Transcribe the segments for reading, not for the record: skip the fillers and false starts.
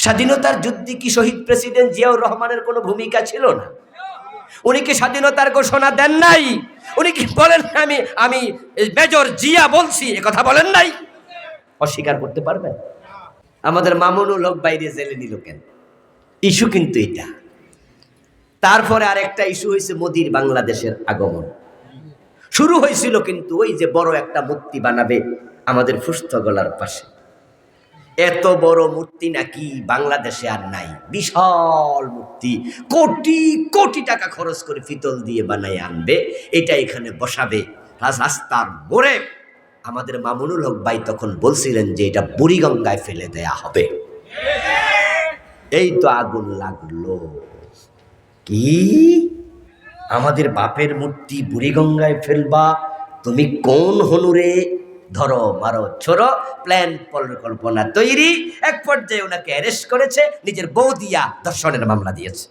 স্বাধীনতার যুদ্ধে কি শহীদ প্রেসিডেন্ট জিয়াউর রহমানের কোনো ভূমিকা ছিল না? উনি কি স্বাধীনতার ঘোষণা দেন নাই? উনি কি বলেন আমি আমি মেজর জিয়া বলছি, এ কথা বলেন নাই? অস্বীকার করতে পারবেন? আমাদের মামুনুল হক বাইরে জেলে নিল কেন? ইস্যু কিন্তু এটা। তারপরে আরেকটা ইস্যু হয়েছে মোদির বাংলাদেশের আগমন। শুরু হয়েছিল কিন্তু ওই যে বড় একটা মূর্তি বানাবে আমাদের ফুস্তগলার পাশে। এত বড় মূর্তি নাকি বাংলাদেশে আর নাই। বিশাল মূর্তি, কোটি কোটি টাকা খরচ করে পিতল দিয়ে বানায় আনবে, এটা এখানে বসাবে রাস্তার মোড়ে। আমাদের মামুনুল হক ভাই তখন বলছিলেন যে এটা বুড়িগঙ্গায় ফেলে দেয়া হবে। এই তো আগুন লাগলো। কি আমাদের বাপের মূর্তি বুড়িগঙ্গায় ফেলবা? তুমি কোন হনুরে? ধরো মারো ছোড়ো, প্ল্যান পরিকল্পনা তৈরি। এক পর্যায়ে ওনাকে অ্যারেস্ট করেছে, নিজের বউ দিয়া ধর্ষণের মামলা দিয়েছে।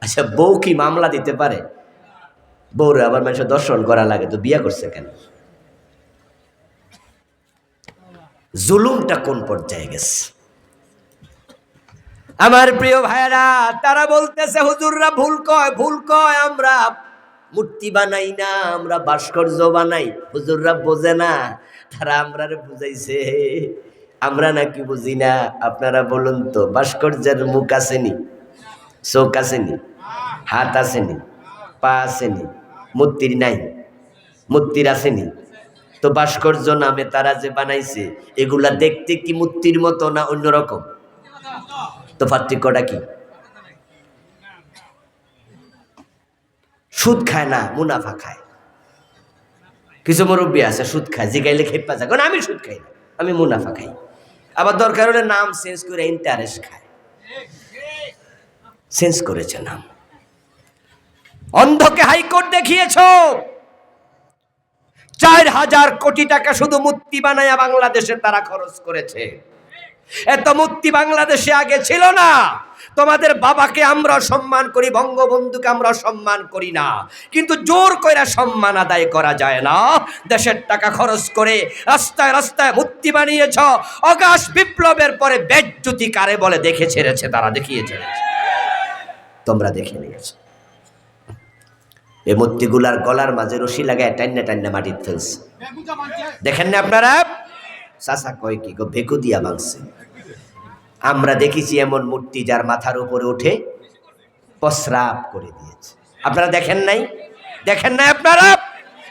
আচ্ছা, বউ কি মামলা দিতে পারে? বউরে আবার মানুষের দর্শন করা লাগে, তো বিয়া করছে কেন? জুলুমটা কোন পর্যায়ে গেছে? আমার প্রিয় ভাইরা, তারা বলতেছে হুজুররা ভুল কয়, আমরা মূর্তি বানাই না, আমরা ভাস্কর্য বানাই। হুজুররা বোঝে না, তারা আমরা বুঝাইছে আমরা নাকি বুঝি না। আপনারা বলুন তো, ভাস্কর্যের মুখ আসেনি, চোখ আসেনি, হাত আসেনি, পা আসেনি, মূর্তির নাই, মূর্তির আসেনি। তো ভাস্কর্য নামে তারা যে বানাইছে, এগুলা দেখতে কি মূর্তির মতো না অন্যরকম? তো পার্থক্যটা কি? সুদ খায় না, মুনাফা খায়। কিছু মুরব্বী আছে সুদ খায়, জিগাইলে খেপা যায়, কারণ আমি সুদ খাই না, আমি মুনাফা খাই। আবার দরকার হলে নাম চেঞ্জ করে ইন্টারেস্ট খায়, চেঞ্জ করেছে নাম। অন্ধকে হাইকোর্ট দেখিয়েছ, 4000 কোটি টাকা শুধু মূর্তি বানায়া বাংলাদেশে তারা খরচ করেছে। এত মূর্তি বাংলাদেশে আগে ছিল না। তোমাদের বাবাকে আমরা সম্মান করি, বঙ্গবন্ধুকে আমরা সম্মান করি না, কিন্তু জোর কইরা সম্মান আদায় করা যায় না। দেশের টাকা খরচ করে রাস্তায় রাস্তায় মূর্তি বানিয়েছ। অগাস্ট বিপ্লবের পরে বেজ্জতি কারে বলে দেখে ছেড়েছে, তারা দেখিয়ে ছেড়েছে, তোমরা দেখে নিয়েছো। এই মূর্তিগুলার গলার মাঝে রশি লাগায় টান্না টান্না মাটির ফেলছে, দেখেন না আপনারা? চাচা কয় কি গো, ভেকু দিয়া ভাঙছে। আমরা দেখেছি এমন মূর্তি যার মাথার উপরে উঠে প্রস্রাব করে দিয়েছে। আপনারা দেখেন নাই? দেখেন নাই আপনারা?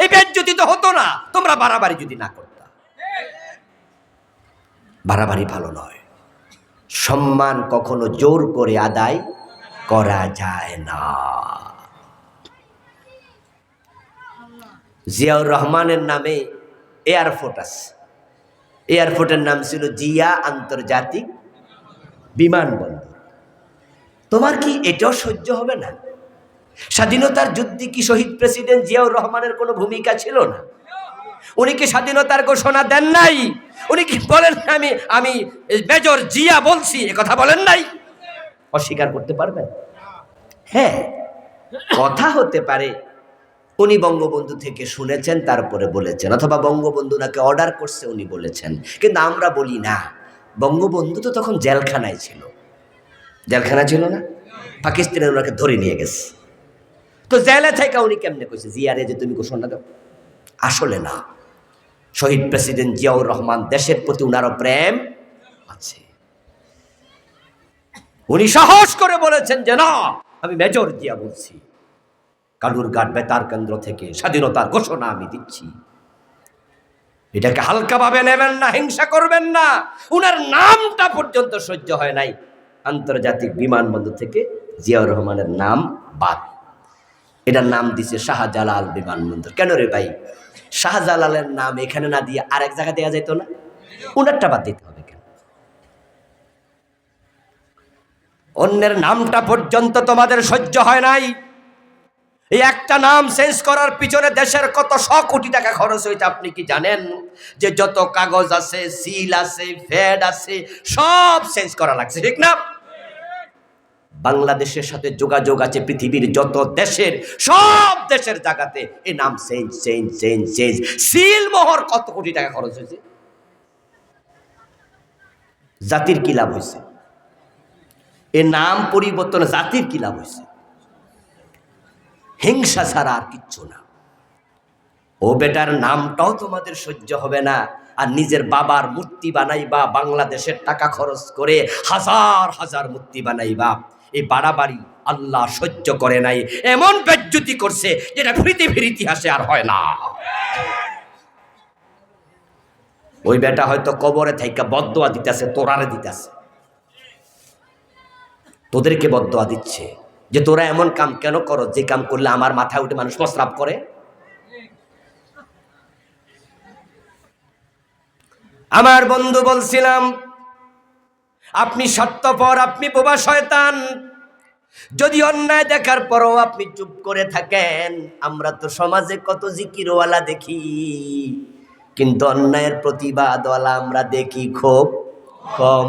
এই বেজ্জতি তো হতো না তোমরা বাড়াবাড়ি যদি না করতা। বাড়াবাড়ি ভালো নয়। সম্মান কখনো জোর করে আদায় করা যায় না। জিয়াউর রহমানের নামে এয়ারপোর্ট আছে, এয়ারপোর্টের নাম ছিল জিয়া আন্তর্জাতিক বিমানবন্দর। তোমার কি এটাও সহ্য হবে না? স্বাধীনতার যুদ্ধে কি শহীদ প্রেসিডেন্ট জিয়াউর রহমানের কোনো ভূমিকা ছিল না? উনি কি স্বাধীনতার ঘোষণা দেন নাই? উনি কি বলেন আমি মেজর জিয়া বলছি, এ কথা বলেন নাই? অস্বীকার করতে পারবেন? হ্যাঁ, কথা হতে পারে উনি বঙ্গবন্ধু থেকে শুনেছেন তারপরে বলেছেন, অথবা বঙ্গবন্ধু নাকি অর্ডার করছে উনি বলেছেন, কিন্তু আমরা বলি না। বঙ্গবন্ধু তো তখন জেলখানায় ছিল, জেলখানা ছিল না? পাকিস্তানের ওনাকে ধরে নিয়ে গেছে, তো জেলে থেকে উনি কেমনে কইছে জিয়ারে যে তুমি ঘোষণা দাও? আসলে না, শহীদ প্রেসিডেন্ট জিয়াউর রহমান দেশের প্রতি উনারও প্রেম আছে। উনি সাহস করে বলেছেন যে না, আমি মেজর জিয়া বলছি, কালুরঘাট বেতার কেন্দ্র থেকে স্বাধীনতার ঘোষণা আমি দিচ্ছি। এটাকে হালকাভাবে নেবেন না, হিংসা করবেন না। উনার নামটা পর্যন্ত সহ্য হয় নাই, আন্তর্জাতিক বিমানবন্দর থেকে জিয়াউর রহমানের নাম বাদ। এটার নাম দিছে শাহজালাল বিমানবন্দর। কেন রে ভাই? শাহজালালের নাম এখানে না দিয়ে আরেক জায়গায় দেওয়া যেত না? উনারটা বাদ দিতে হবে কেন? অন্যের নামটা পর্যন্ত তোমাদের সহ্য হয় নাই। এই একটা নাম চেঞ্জ করার পিছনে দেশের কত 100 কোটি টাকা খরচ হয়েছে আপনি কি জানেন? যে যত কাগজ আছে, সিল আছে, ফেড আছে, সব চেঞ্জ করা লাগছে, ঠিক না? বাংলাদেশের সাথে যোগাযোগ আছে পৃথিবীর যত দেশের, সব দেশের জায়গাতে এই নাম চেঞ্জ চেঞ্জ চেঞ্জ চেঞ্জ। সিল মোহর কত কোটি টাকা খরচ হয়েছে। জাতির কি লাভ হয়েছে? এ নাম পরিবর্তন জাতির কি লাভ হয়েছে? হিংসা ছাড়া আর কিচ্ছু না। ও বেটার নামটাও তোমাদের সহ্য হবে না, আর নিজের বাবার মূর্তি বানাইবা, বাংলাদেশের টাকা খরচ করে হাজার হাজার মূর্তি বানাইবা। এই বাড়াবাড়ি আল্লাহ সহ্য করে নাই, এমন বেজ্জতি করছে যেটা পৃথিবীর ইতিহাসে আর হয় না। ওই বেটা হয়তো কবরে থাইকা বদদোয়া দিতেছে, তোরারে দিতেছে, তোদেরকে বদদোয়া দিচ্ছে যে তোরা এমন কাম কেন করো যে কাম করলে আমার মাথায় উঠে মানুষ প্রস্রাব করে। আমার বন্ধু বলছিলাম, আপনি স্বার্থপর, আপনি বোবা শয়তান, যদি অন্যায় দেখার পরও আপনি চুপ করে থাকেন। আমরা তো সমাজে কত জিকিরওয়ালা দেখি, কিন্তু অন্যায়ের প্রতিবাদওয়ালা আমরা দেখি খুব কম।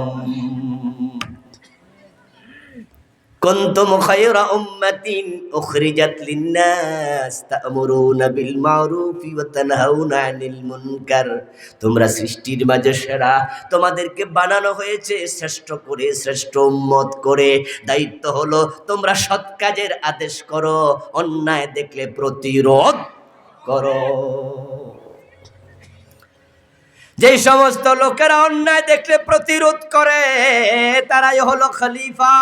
কুনতুম খায়রা উম্মাতিন উখরিজাত লিন-নাস তা'মুরুনা বিল মা'রুফি ওয়া তানহাউনা আনিল মুনকার। তোমরা সৃষ্টির মাঝে সেরা, তোমাদেরকে বানানো হয়েছে শ্রেষ্ঠ করে, শ্রেষ্ঠ উম্মত করে। দায়িত্ব হলো তোমরা সৎ কাজের আদেশ করো, অন্যায় দেখলে প্রতিরোধ করো। যেই সমস্ত লোকেরা অন্যায় দেখলে প্রতিরোধ করে তারাই হলো খলিফা।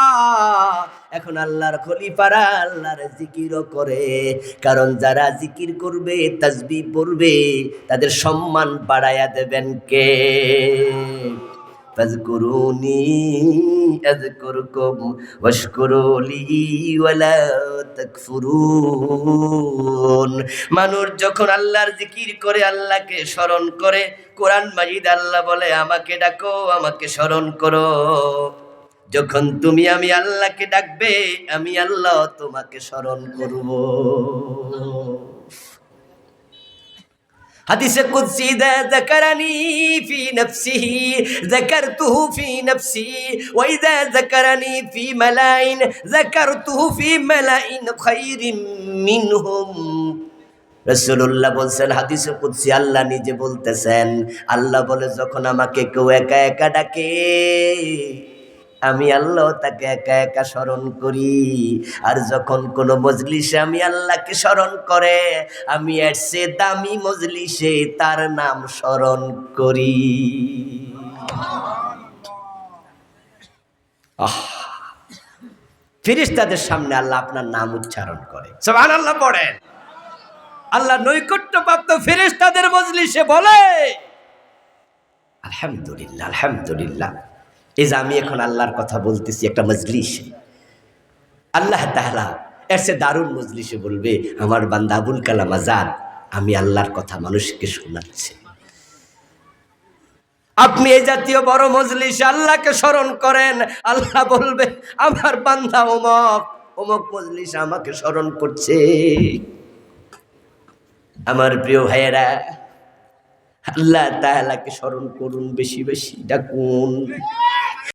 এখন আল্লাহর খলিফারা আল্লাহর জিকিরও করে, কারণ যারা জিকির করবে, তাসবিহ পড়বে, তাদের সম্মান বাড়ায়া দেবেন কে? ফাযকুরুনি আযকুরকুম ওয়াশকুরুলি ওয়ালা তাকফুরুন। মানুষ যখন আল্লাহর জিকির করে, আল্লাহকে স্মরণ করে, কোরআন মাজিদ আল্লাহ বলে আমাকে ডাকো, আমাকে স্মরণ করো। যখন তুমি আমি আল্লাহকে ডাকবে, আমি আল্লাহ তোমাকে স্মরণ করব। হাদিসে কুদসি, ইযা যাকারানি ফি নাফসিহি যাকারতুহু ফি নাফসি ওয়া ইযা যাকারানি ফি মালাইন যাকারতুহু ফি মালাইন খায়রিম মিনহুম। রাসূলুল্লাহ বলছেন, হাদিসে কুদসি আল্লাহ নিজে বলতেছেন, আল্লাহ বলে যখন আমাকে কেউ একা একা ডাকে, আমি আল্লাহ তাকে একা একা স্মরণ করি। আর যখন কোনো মজলিসে আমি আল্লাহকে স্মরণ করে, আমি এর চেয়ে দামি মজলিসে তার নাম স্মরণ করি। ফেরেশতাদের সামনে আল্লাহ আপনার নাম উচ্চারণ করে, সুবহানাল্লাহ পড়েন। আল্লাহ নৈকট্যপ্রাপ্ত ফেরেশতাদের মজলিসে বলে আলহামদুলিল্লাহ, আলহামদুলিল্লাহ। এই যে আমি এখন আল্লাহর কথা বলতেছি একটা মজলিসে, আল্লাহ তাআলা এর চেয়ে দারুণ মজলিসে বলবে আমার বান্দা আবুল কালাম আজাদ আমি আল্লাহর কথা মানুষকে শোনাচ্ছে। আপনি এই জাতীয় বড় মজলিসে আল্লাহকে স্মরণ করেন, আল্লাহ বলবে আমার বান্দা অমুক অমুক মজলিসে আমাকে স্মরণ করছে। আমার প্রিয় ভাইয়েরা, আল্লাহ তাআলাকে স্মরণ করুন, বেশি বেশি ডাকুন।